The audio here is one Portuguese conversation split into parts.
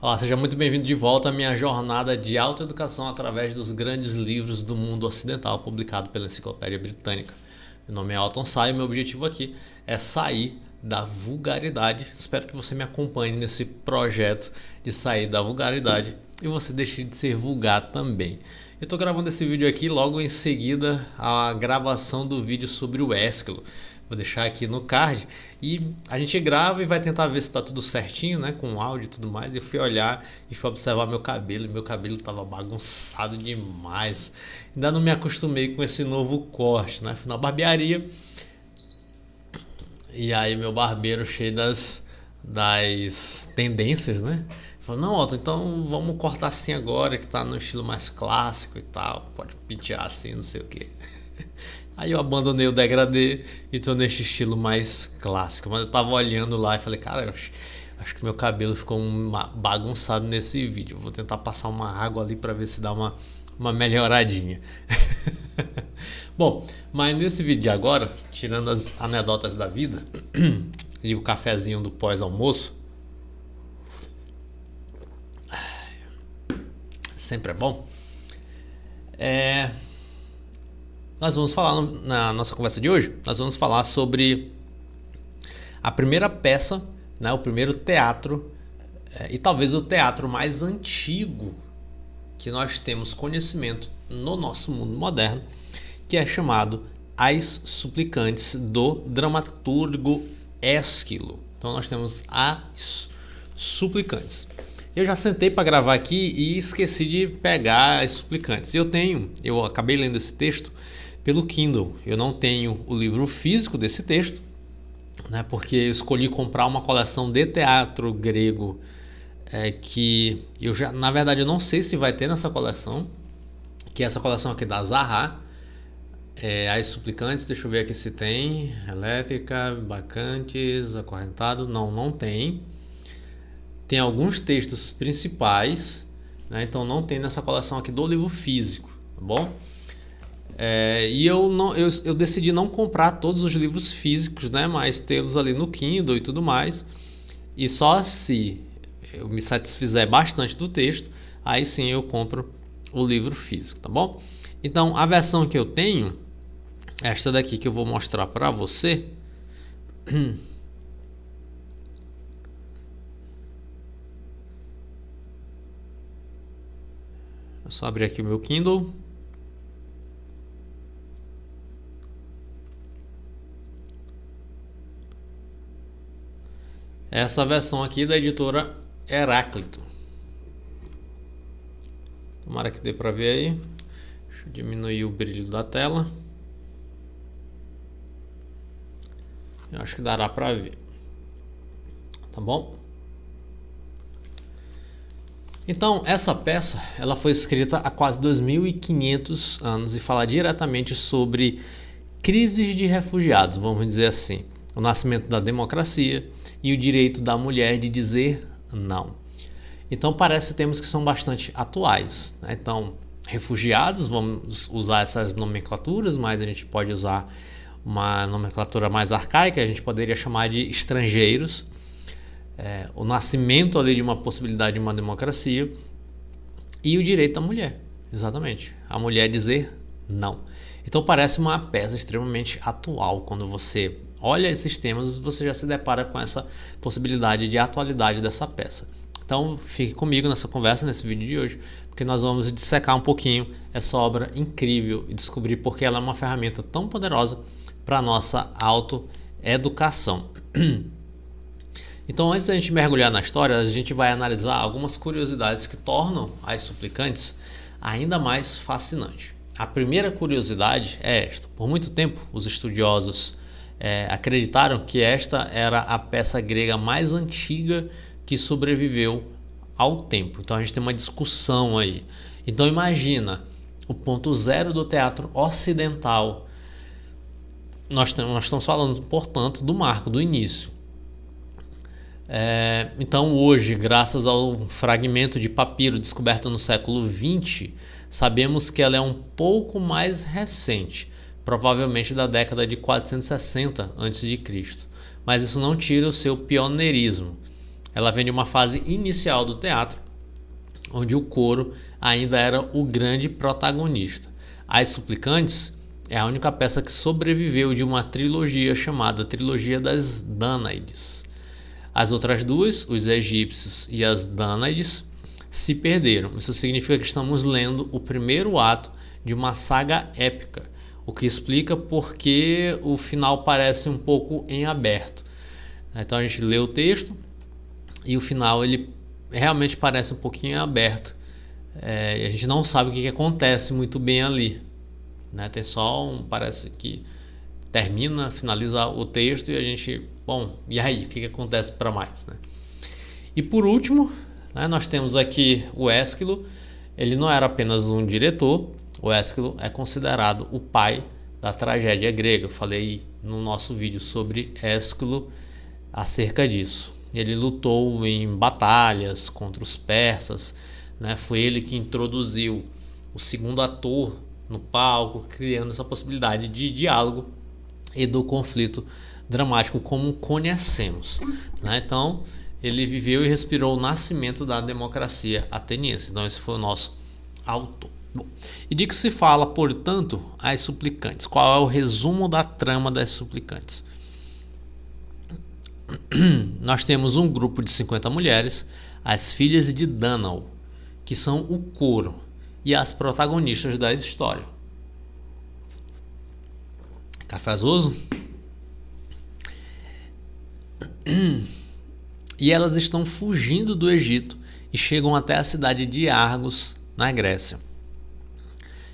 Olá, seja muito bem-vindo de volta à minha jornada de autoeducação através dos grandes livros do mundo ocidental, publicado pela Enciclopédia Britânica. Meu nome é Alton Sai e meu objetivo aqui é sair da vulgaridade. Espero que você me acompanhe nesse projeto de sair da vulgaridade e você deixe de ser vulgar também. Eu estou gravando esse vídeo aqui logo em seguida a gravação do vídeo sobre o Ésquilo. Vou deixar aqui no card e a gente grava e vai tentar ver se está tudo certinho, né, com o áudio e tudo mais. Eu fui olhar e fui observar meu cabelo e meu cabelo estava bagunçado demais. Ainda não me acostumei com esse novo corte, né? Fui na barbearia e aí meu barbeiro cheio das tendências, né? Falou, não, Otto, então vamos cortar assim agora, que tá no estilo mais clássico e tal. Pode pentear assim, não sei o que. Aí eu abandonei o degradê e tô nesse estilo mais clássico. Mas eu tava olhando lá e falei, cara, acho que meu cabelo ficou bagunçado nesse vídeo. Vou tentar passar uma água ali pra ver se dá uma melhoradinha. Bom, mas nesse vídeo de agora, tirando as anedotas da vida e o cafezinho do pós-almoço, sempre é bom. Nós vamos falar na nossa conversa de hoje, nós vamos falar sobre a primeira peça, né, o primeiro teatro e talvez o teatro mais antigo que nós temos conhecimento no nosso mundo moderno, que é chamado As Suplicantes, do dramaturgo Ésquilo. Então nós temos As Suplicantes. Eu já sentei para gravar aqui e esqueci de pegar As Suplicantes. Eu acabei lendo esse texto pelo Kindle. Eu não tenho o livro físico desse texto, né, porque eu escolhi comprar uma coleção de teatro grego que eu já, na verdade, eu não sei se vai ter nessa coleção, que é essa coleção aqui da Zaha, As Suplicantes. Deixa eu ver aqui se tem. Elétrica, Bacantes, Acorrentado. Não tem. Tem alguns textos principais, né, então não tem nessa coleção aqui do livro físico, tá bom? E eu decidi não comprar todos os livros físicos, né, mas tê-los ali no Kindle e tudo mais. E só se eu me satisfizer bastante do texto, aí sim eu compro o livro físico, tá bom? Então a versão que eu tenho é esta daqui que eu vou mostrar para você. É só abrir aqui o meu Kindle. Essa versão aqui da editora Heráclito. Tomara que dê para ver aí. Deixa eu diminuir o brilho da tela. Eu acho que dará para ver. Tá bom? Então, essa peça, ela foi escrita há quase 2.500 anos e fala diretamente sobre crises de refugiados, vamos dizer assim. O nascimento da democracia e o direito da mulher de dizer não. Então parece termos que são bastante atuais, né? Então, refugiados, vamos usar essas nomenclaturas, mas a gente pode usar uma nomenclatura mais arcaica, a gente poderia chamar de estrangeiros. O nascimento ali de uma possibilidade de uma democracia e o direito da mulher, exatamente, a mulher dizer não. Então parece uma peça extremamente atual. Quando você olha esses temas, você já se depara com essa possibilidade de atualidade dessa peça. Então fique comigo nessa conversa, nesse vídeo de hoje, porque nós vamos dissecar um pouquinho essa obra incrível e descobrir por que ela é uma ferramenta tão poderosa para a nossa autoeducação. Então, antes da gente mergulhar na história, a gente vai analisar algumas curiosidades que tornam As Suplicantes ainda mais fascinante. A primeira curiosidade é esta. Por muito tempo, os estudiosos acreditaram que esta era a peça grega mais antiga que sobreviveu ao tempo. Então, a gente tem uma discussão aí. Então, imagina o ponto zero do teatro ocidental. Nós estamos falando, portanto, do marco, do início. Então hoje, graças ao fragmento de papiro descoberto no século XX, sabemos que ela é um pouco mais recente, provavelmente da década de 460 a.C., mas isso não tira o seu pioneirismo. ela vem de uma fase inicial do teatro, onde o coro ainda era o grande protagonista. As Suplicantes é a única peça que sobreviveu de uma trilogia chamada Trilogia das Dânaides. As outras duas, os egípcios e as Dânaides, se perderam. Isso significa que estamos lendo o primeiro ato de uma saga épica, o que explica porque o final parece um pouco em aberto. Então a gente lê o texto e o final ele realmente parece um pouquinho aberto. A gente não sabe o que acontece muito bem ali, né? Tem só parece que finaliza o texto e a gente, bom, e aí, o que acontece para mais, né? E por último, né, nós temos aqui o Ésquilo. Ele não era apenas um diretor. O Ésquilo é considerado o pai da tragédia grega. Eu falei no nosso vídeo sobre Ésquilo acerca disso. Ele lutou em batalhas contra os persas, né? Foi ele que introduziu o segundo ator no palco, criando essa possibilidade de diálogo e do conflito dramático como conhecemos, né? Então, ele viveu e respirou o nascimento da democracia ateniense. Então, esse foi o nosso autor. Bom, e de que se fala, portanto, As Suplicantes? Qual é o resumo da trama das Suplicantes? Nós temos um grupo de 50 mulheres, as filhas de Dânao, que são o coro e as protagonistas da história. Café azuzo? E elas estão fugindo do Egito e chegam até a cidade de Argos, na Grécia.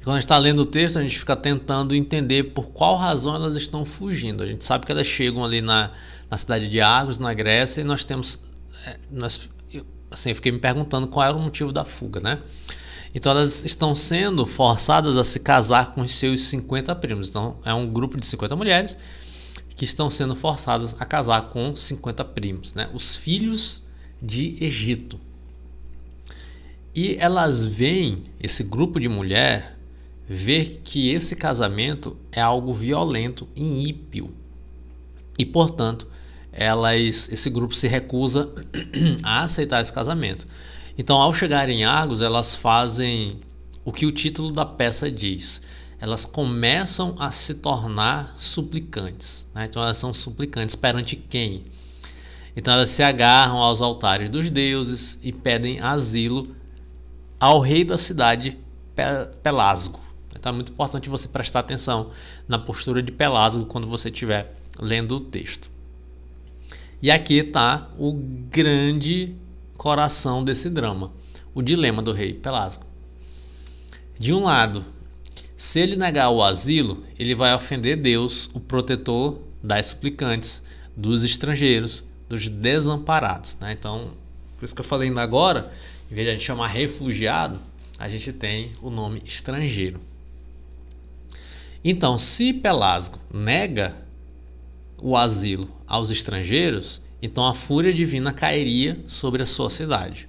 E quando a gente está lendo o texto, a gente fica tentando entender por qual razão elas estão fugindo. A gente sabe que elas chegam ali na cidade de Argos, na Grécia, e nós temos... eu fiquei me perguntando qual era o motivo da fuga, né? Então elas estão sendo forçadas a se casar com os seus 50 primos. Então é um grupo de 50 mulheres que estão sendo forçadas a casar com 50 primos, né? Os filhos de Egito. E elas veem, esse grupo de mulher, ver que esse casamento é algo violento e ímpio. E, portanto, esse grupo se recusa a aceitar esse casamento. Então, ao chegarem em Argos, elas fazem o que o título da peça diz. Elas começam a se tornar suplicantes, né? Então, elas são suplicantes perante quem? Então, elas se agarram aos altares dos deuses e pedem asilo ao rei da cidade, Pelasgo. Então, é muito importante você prestar atenção na postura de Pelasgo quando você estiver lendo o texto. E aqui está o grande coração desse drama, o dilema do rei Pelasgo. De um lado, se ele negar o asilo, ele vai ofender Deus, o protetor das suplicantes, dos estrangeiros, dos desamparados, né? Então, por isso que eu falei ainda agora, em vez de a gente chamar refugiado, a gente tem o nome estrangeiro. Então, se Pelasgo nega o asilo aos estrangeiros, então a fúria divina cairia sobre a sua cidade.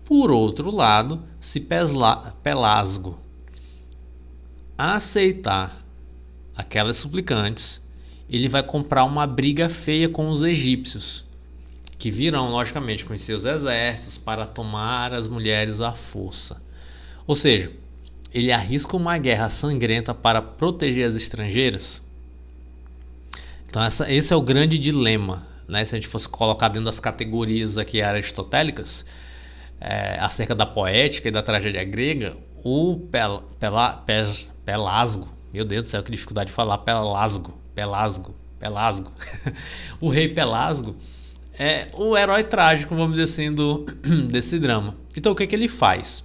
Por outro lado, se Pelasgo aceitar aquelas suplicantes, ele vai comprar uma briga feia com os egípcios, que virão, logicamente, com seus exércitos para tomar as mulheres à força. Ou seja, ele arrisca uma guerra sangrenta para proteger as estrangeiras. Então esse é o grande dilema, né? Se a gente fosse colocar dentro das categorias aqui aristotélicas, acerca da poética e da tragédia grega, o Pelasgo, meu Deus do céu, que dificuldade de falar, Pelasgo, o rei Pelasgo é o herói trágico, vamos dizer assim, desse drama. Então o que ele faz?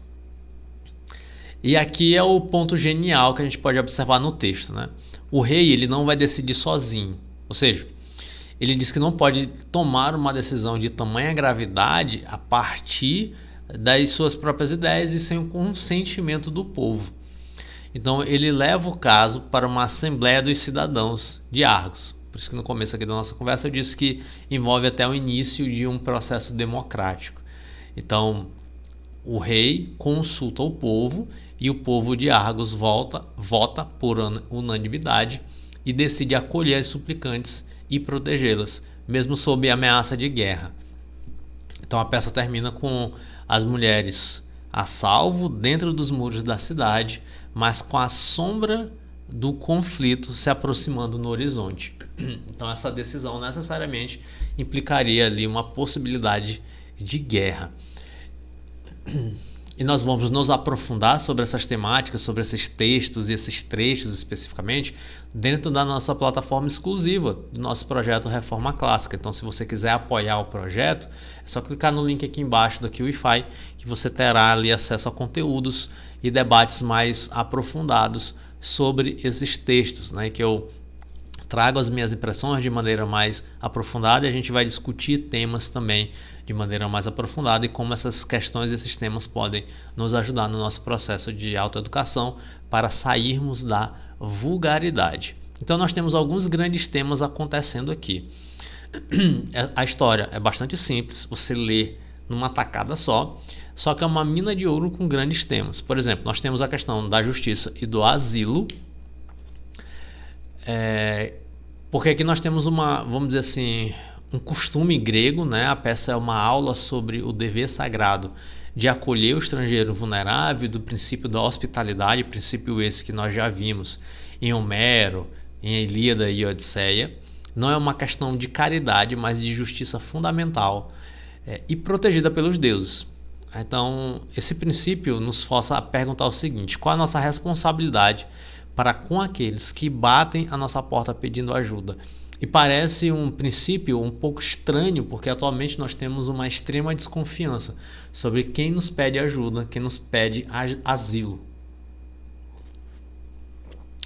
E aqui é o ponto genial que a gente pode observar no texto, né? O rei, ele não vai decidir sozinho. Ou seja, ele diz que não pode tomar uma decisão de tamanha gravidade a partir das suas próprias ideias e sem o consentimento do povo. Então ele leva o caso para uma assembleia dos cidadãos de Argos. Por isso que no começo aqui da nossa conversa eu disse que envolve até o início de um processo democrático. Então o rei consulta o povo e o povo de Argos vota por unanimidade e decide acolher as suplicantes e protegê-las, mesmo sob ameaça de guerra. Então a peça termina com as mulheres a salvo dentro dos muros da cidade, mas com a sombra do conflito se aproximando no horizonte. Então essa decisão necessariamente implicaria ali uma possibilidade de guerra. E nós vamos nos aprofundar sobre essas temáticas, sobre esses textos e esses trechos especificamente, dentro da nossa plataforma exclusiva do nosso projeto Reforma Clássica. Então, se você quiser apoiar o projeto, é só clicar no link aqui embaixo do QIFI, que você terá ali acesso a conteúdos e debates mais aprofundados sobre esses textos, né, que eu trago as minhas impressões de maneira mais aprofundada e a gente vai discutir temas também de maneira mais aprofundada e como essas questões, esses temas podem nos ajudar no nosso processo de autoeducação para sairmos da vulgaridade. Então nós temos alguns grandes temas acontecendo aqui. A história é bastante simples, você lê numa tacada só que é uma mina de ouro com grandes temas. Por exemplo, nós temos a questão da justiça e do asilo, porque aqui nós temos vamos dizer assim, um costume grego, né? A peça é uma aula sobre o dever sagrado de acolher o estrangeiro vulnerável, do princípio da hospitalidade, princípio esse que nós já vimos em Homero, em Ilíada e Odisseia. Não é uma questão de caridade, mas de justiça fundamental e protegida pelos deuses. Então, esse princípio nos força a perguntar o seguinte: qual a nossa responsabilidade para com aqueles que batem a nossa porta pedindo ajuda? E parece um princípio um pouco estranho, porque atualmente nós temos uma extrema desconfiança sobre quem nos pede ajuda, quem nos pede asilo.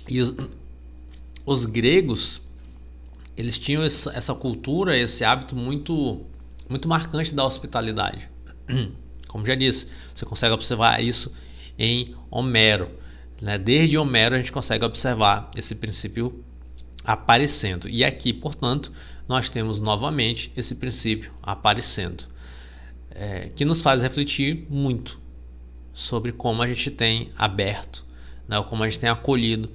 E os gregos, eles tinham essa cultura, esse hábito muito, muito marcante da hospitalidade. Como já disse, você consegue observar isso em Homero, né? Desde Homero a gente consegue observar esse princípio aparecendo. E aqui, portanto, nós temos novamente esse princípio aparecendo, que nos faz refletir muito sobre como a gente tem aberto, né? Ou como a gente tem acolhido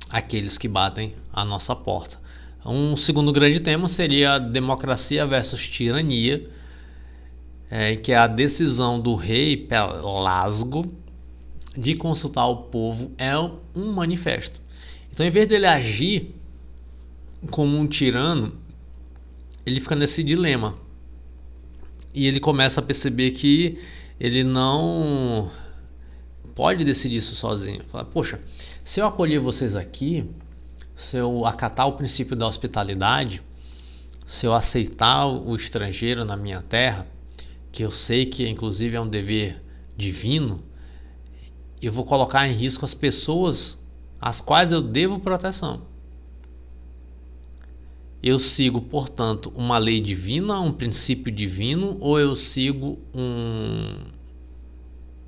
aqueles que batem a nossa porta. Um segundo grande tema seria a democracia versus tirania, que é a decisão do rei Pelasgo de consultar o povo é um manifesto. Então, em vez dele agir como um tirano, ele fica nesse dilema. E ele começa a perceber que ele não pode decidir isso sozinho. Fala, poxa, se eu acolher vocês aqui, se eu acatar o princípio da hospitalidade, se eu aceitar o estrangeiro na minha terra, que eu sei que inclusive é um dever divino, eu vou colocar em risco as pessoas às quais eu devo proteção. Eu sigo, portanto, uma lei divina, um princípio divino, ou eu sigo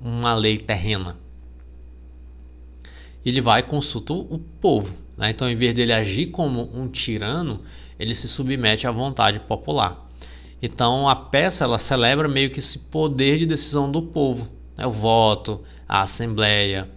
uma lei terrena? Ele vai e consulta o povo, né? Então, em vez dele agir como um tirano, ele se submete à vontade popular. Então, a peça ela celebra meio que esse poder de decisão do povo, né? O voto, a assembleia.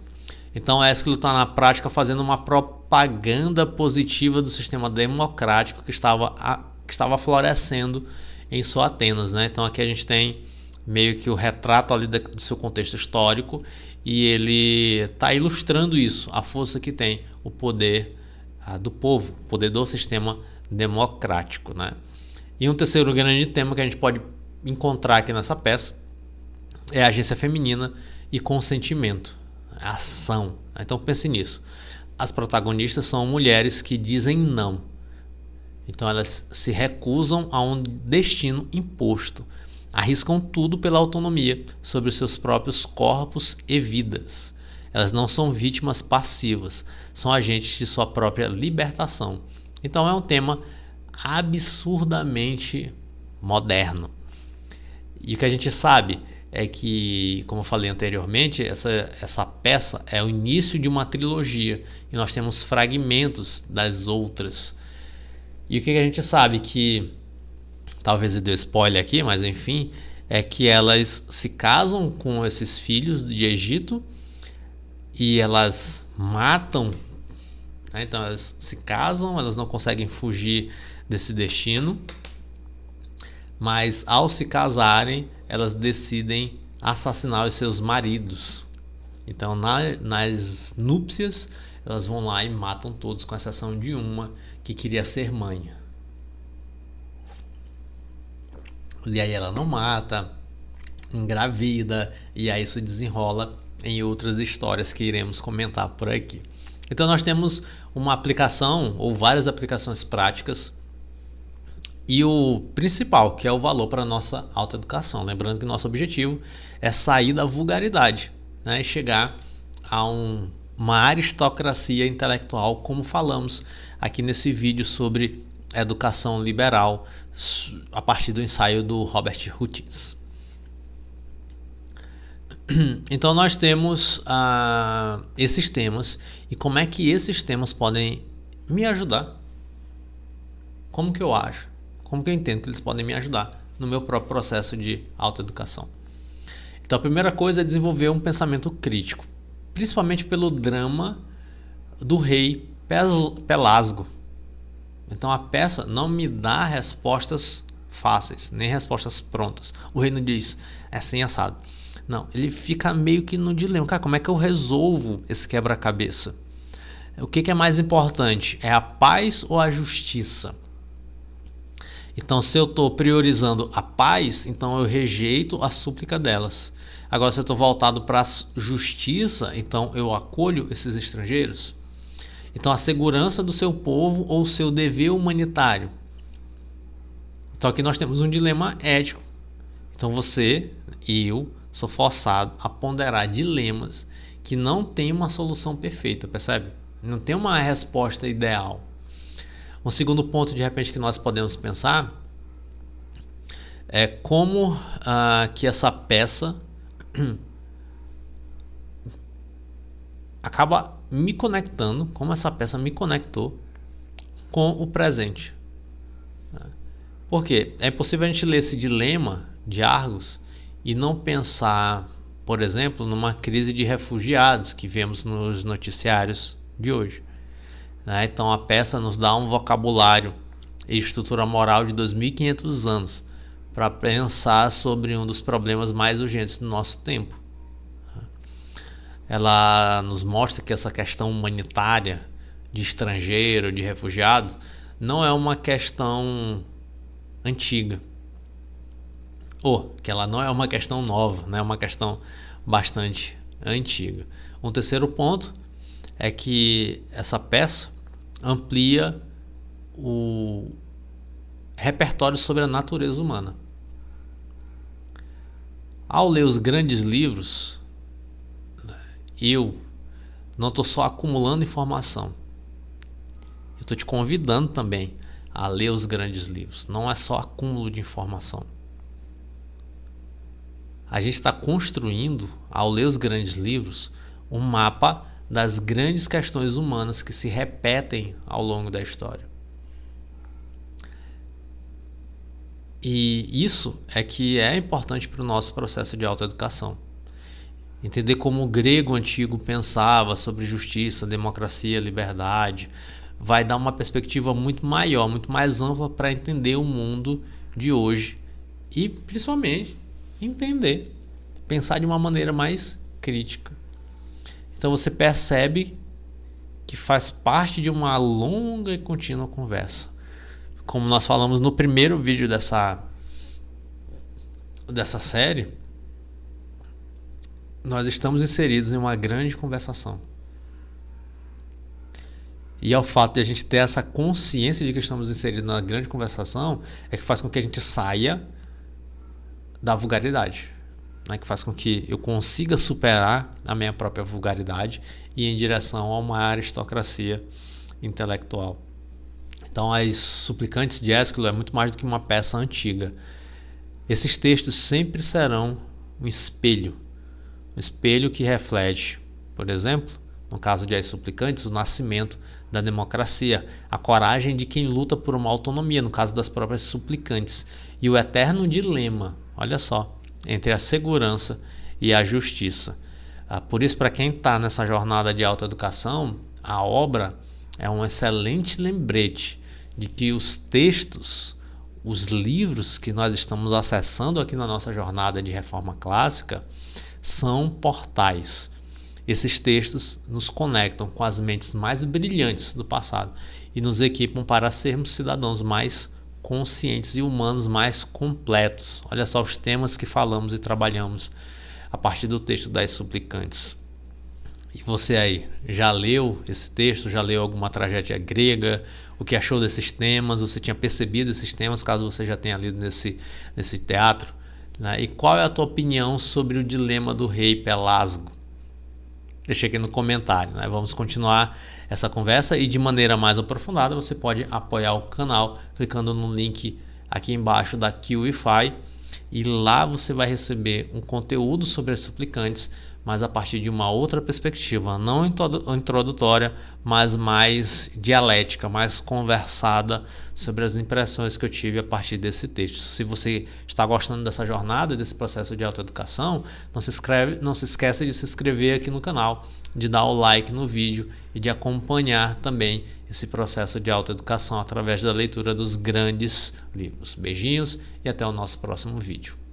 Então, Ésquilo está na prática fazendo uma propaganda positiva do sistema democrático que estava florescendo em sua Atenas, né? Então, aqui a gente tem meio que o retrato ali do seu contexto histórico e ele está ilustrando isso, a força que tem o poder do povo, o poder do sistema democrático, né? E um terceiro grande tema que a gente pode encontrar aqui nessa peça é a agência feminina e consentimento, ação. Então pense nisso. As protagonistas são mulheres que dizem não. Então elas se recusam a um destino imposto. Arriscam tudo pela autonomia sobre os seus próprios corpos e vidas. Elas não são vítimas passivas, são agentes de sua própria libertação. Então é um tema absurdamente moderno. E o que a gente sabe é que, como eu falei anteriormente, essa peça é o início de uma trilogia e nós temos fragmentos das outras. E o que a gente sabe que, talvez eu dê spoiler aqui, mas enfim, é que elas se casam com esses filhos de Egito e elas matam, né? Então elas se casam, elas não conseguem fugir desse destino, mas ao se casarem, elas decidem assassinar os seus maridos. Então, nas núpcias, elas vão lá e matam todos, com exceção de uma que queria ser mãe. E aí ela não mata, engravida, e aí isso desenrola em outras histórias que iremos comentar por aqui. Então nós temos uma aplicação ou várias aplicações práticas e o principal, que é o valor para a nossa autoeducação. Lembrando que nosso objetivo é sair da vulgaridade, né, e chegar a uma aristocracia intelectual, como falamos aqui nesse vídeo sobre educação liberal, a partir do ensaio do Robert Hutchins. Então nós temos esses temas, e como é que esses temas podem me ajudar? Como que eu acho? Como que eu entendo que eles podem me ajudar no meu próprio processo de autoeducação? Então a primeira coisa é desenvolver um pensamento crítico, principalmente pelo drama do rei Pelasgo. Então a peça não me dá respostas fáceis, nem respostas prontas. O rei não diz, é assim assado. Não, ele fica meio que no dilema. Cara, como é que eu resolvo esse quebra-cabeça? O que é mais importante? É a paz ou a justiça? Então, se eu estou priorizando a paz, então eu rejeito a súplica delas. Agora, se eu estou voltado para a justiça, então eu acolho esses estrangeiros. Então, a segurança do seu povo ou o seu dever humanitário. Então, aqui nós temos um dilema ético. Então, você e eu sou forçado a ponderar dilemas que não tem uma solução perfeita, percebe? Não tem uma resposta ideal. Um segundo ponto, de repente, que nós podemos pensar é como que essa peça acaba me conectando, como essa peça me conectou com o presente. Por quê? É impossível a gente ler esse dilema de Argos e não pensar, por exemplo, numa crise de refugiados que vemos nos noticiários de hoje. Então a peça nos dá um vocabulário e estrutura moral de 2.500 anos para pensar sobre um dos problemas mais urgentes do nosso tempo. Ela nos mostra que essa questão humanitária de estrangeiro, de refugiado, não é uma questão antiga. Ou que ela não é uma questão nova, né? É uma questão bastante antiga. Um terceiro ponto é que essa peça amplia o repertório sobre a natureza humana. Ao ler os grandes livros, eu não estou só acumulando informação. Eu estou te convidando também a ler os grandes livros. Não é só acúmulo de informação. A gente está construindo, ao ler os grandes livros, um mapa das grandes questões humanas que se repetem ao longo da história. E isso é que é importante para o nosso processo de autoeducação. Entender como o grego antigo pensava sobre justiça, democracia, liberdade, vai dar uma perspectiva muito maior, muito mais ampla para entender o mundo de hoje e, principalmente, entender, pensar de uma maneira mais crítica. Então você percebe que faz parte de uma longa e contínua conversa. Como nós falamos no primeiro vídeo dessa série, nós estamos inseridos em uma grande conversação. E é o fato de a gente ter essa consciência de que estamos inseridos numa grande conversação é que faz com que a gente saia da vulgaridade, né? Que faz com que eu consiga superar a minha própria vulgaridade e ir em direção a uma aristocracia intelectual. Então, As Suplicantes de Ésquilo é muito mais do que uma peça antiga. Esses textos sempre serão um espelho que reflete, por exemplo, no caso de As Suplicantes, o nascimento da democracia, a coragem de quem luta por uma autonomia, no caso das próprias suplicantes, e o eterno dilema, olha só, entre a segurança e a justiça. Por isso, para quem está nessa jornada de autoeducação, a obra é um excelente lembrete de que os textos, os livros que nós estamos acessando aqui na nossa jornada de reforma clássica são portais. Esses textos nos conectam com as mentes mais brilhantes do passado e nos equipam para sermos cidadãos mais conscientes e humanos mais completos. Olha só os temas que falamos e trabalhamos a partir do texto das Suplicantes. E você aí, já leu esse texto? Já leu alguma tragédia grega? O que achou desses temas? Você tinha percebido esses temas, caso você já tenha lido nesse teatro? Né? E qual é a tua opinião sobre o dilema do rei Pelasgo? Deixa aqui no comentário, né? Vamos continuar essa conversa e de maneira mais aprofundada você pode apoiar o canal clicando no link aqui embaixo da QIFI e lá você vai receber um conteúdo sobre as Suplicantes, mas a partir de uma outra perspectiva, não introdutória, mas mais dialética, mais conversada sobre as impressões que eu tive a partir desse texto. Se você está gostando dessa jornada, desse processo de autoeducação, não se esqueça de se inscrever aqui no canal, de dar o like no vídeo e de acompanhar também esse processo de autoeducação através da leitura dos grandes livros. Beijinhos e até o nosso próximo vídeo.